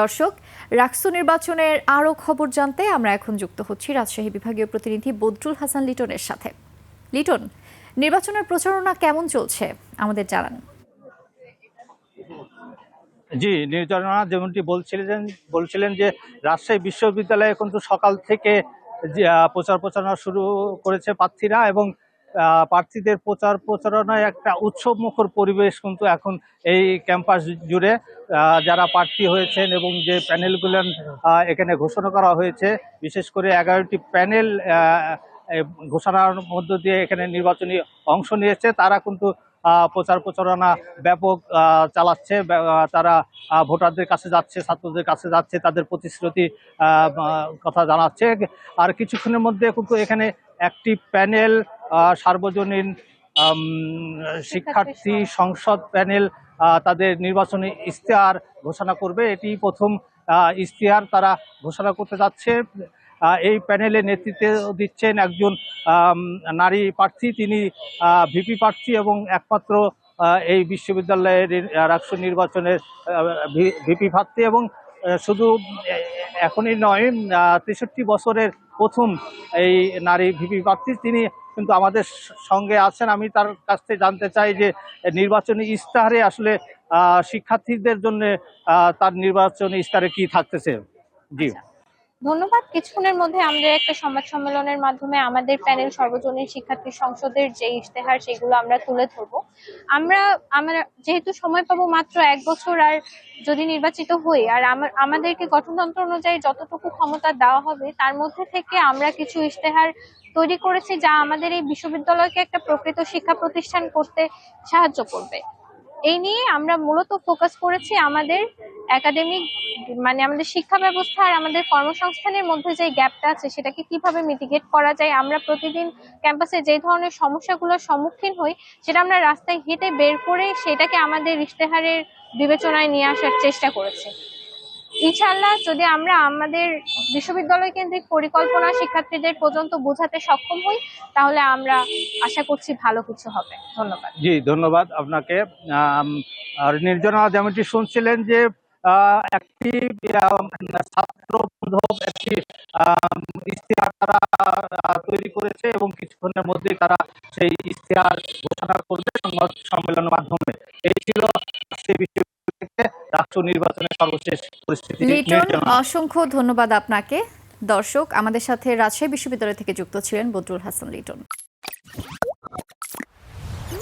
দর্শক, রাকসু নির্বাচনের আরও খবর জানতে আমরা এখন যুক্ত হচ্ছি রাজশাহী বিভাগীয় প্রতিনিধি বদরুল হাসান লিটনের সাথে। লিটন, নির্বাচনের প্রচারণা কেমন চলছে আমাদের জানান। জি, নির্বাচনা যেমনটি বলছিলেন যে রাজশাহী বিশ্ববিদ্যালয়ে কিন্তু সকাল থেকে প্রচারণা শুরু করেছে প্রার্থীরা, এবং প্রার্থীদের প্রচারণায় একটা উৎসবমুখর পরিবেশ কিন্তু এখন এই ক্যাম্পাস জুড়ে। যারা প্রার্থী হয়েছেন এবং যে প্যানেলগুলো এখানে ঘোষণা করা হয়েছে, বিশেষ করে 11টি প্যানেল ঘোষণার মধ্য দিয়ে এখানে নির্বাচনী অংশ নিয়েছে, তারা কিন্তু প্রচারণা ব্যাপক চালাচ্ছে। তারা ভোটারদের কাছে যাচ্ছে, ছাত্রদের কাছে যাচ্ছে, তাদের প্রতিশ্রুতি কথা জানাচ্ছে। আর কিছুক্ষণের মধ্যে কিন্তু এখানে একটি প্যানেল সার্বজনীন শিক্ষার্থী সংসদ প্যানেল তাদের নির্বাচনী ইশতেহার ঘোষণা করবে। এটি প্রথম ইশতেহার তারা ঘোষণা করতে যাচ্ছে। এই প্যানেলে নেতৃত্ব দিচ্ছেন একজন নারী প্রার্থী, তিনি ভিপি প্রার্থী এবং একমাত্র এই বিশ্ববিদ্যালয়ের রাকসু নির্বাচনের ভিপি প্রার্থী। এবং শুধু এখনই নয়, 63 বছরের প্রথম এই নারী ভিপি প্রার্থী, তিনি কিন্তু আমাদের সঙ্গে আছেন। আমি তার কাছ থেকে জানতে চাই যে নির্বাচনী ইশতেহারে আসলে শিক্ষার্থীদের জন্য তার নির্বাচনী ইশতেহারে কি থাকতেছে। জি, ধন্যবাদ। কিছুক্ষণের মধ্যে আমরা একটা সংবাদ সম্মেলনের মাধ্যমে আমাদের প্যানেল সর্বজনীন শিক্ষার্থী সংসদের যে ইশতেহার সেগুলো আমরা তুলে ধরবো। আমরা যেহেতু সময় পাবো মাত্র 1 বছর, আর যদি নির্বাচিত হই, আর আমাদেরকে গঠনতন্ত্র অনুযায়ী যতটুকু ক্ষমতা দেওয়া হবে তার মধ্যে থেকে আমরা কিছু ইশতেহার তৈরি করেছি যা আমাদের এই বিশ্ববিদ্যালয়কে একটা প্রকৃত শিক্ষা প্রতিষ্ঠান করতে সাহায্য করবে। এই নিয়ে আমরা মূলত ফোকাস করেছি আমাদের একাডেমিক আমাদের শিক্ষা ব্যবস্থা আর আমাদের কর্মসংস্থানের মধ্যে যে গ্যাপটা আছে সেটাকে কিভাবে মিটিগেট করা যায়। আমরা প্রতিদিন ক্যাম্পাসে যে ধরনের সমস্যাগুলোর সম্মুখীন হই সেটা আমরা রাস্তায় হেঁটে বের করে সেটাকে আমাদের ইশতেহারের বিবেচনায় নিয়ে আসার চেষ্টা করেছি। ইনশাআল্লাহ যদি আমরা আমাদের বিশ্ববিদ্যালয় কেন্দ্রিক পরিকল্পনা শিক্ষার্থীদের পর্যন্ত বোঝাতে সক্ষম হই, তাহলে আমরা আশা করছি ভালো কিছু হবে। ধন্যবাদ। জি, ধন্যবাদ আপনাকে। আর নির্জনা যেমনটি শুনছিলেন যে একটি ছাত্র বান্ধব একটি ইশতেহার তারা তৈরি করেছে, এবং কিছুক্ষণের মধ্যেই তারা সেই ইশতেহার ঘোষণা করবে সংবাদ সম্মেলনের মাধ্যমে। এই ছিল রাষ্ট্র নির্বাচনের সর্বশেষ পরিস্থিতি। লিটন, অসংখ্য ধন্যবাদ আপনাকে। দর্শক, আমাদের সাথে রাজশাহী বিশ্ববিদ্যালয় থেকে যুক্ত ছিলেন বদরুল হাসান লিটন।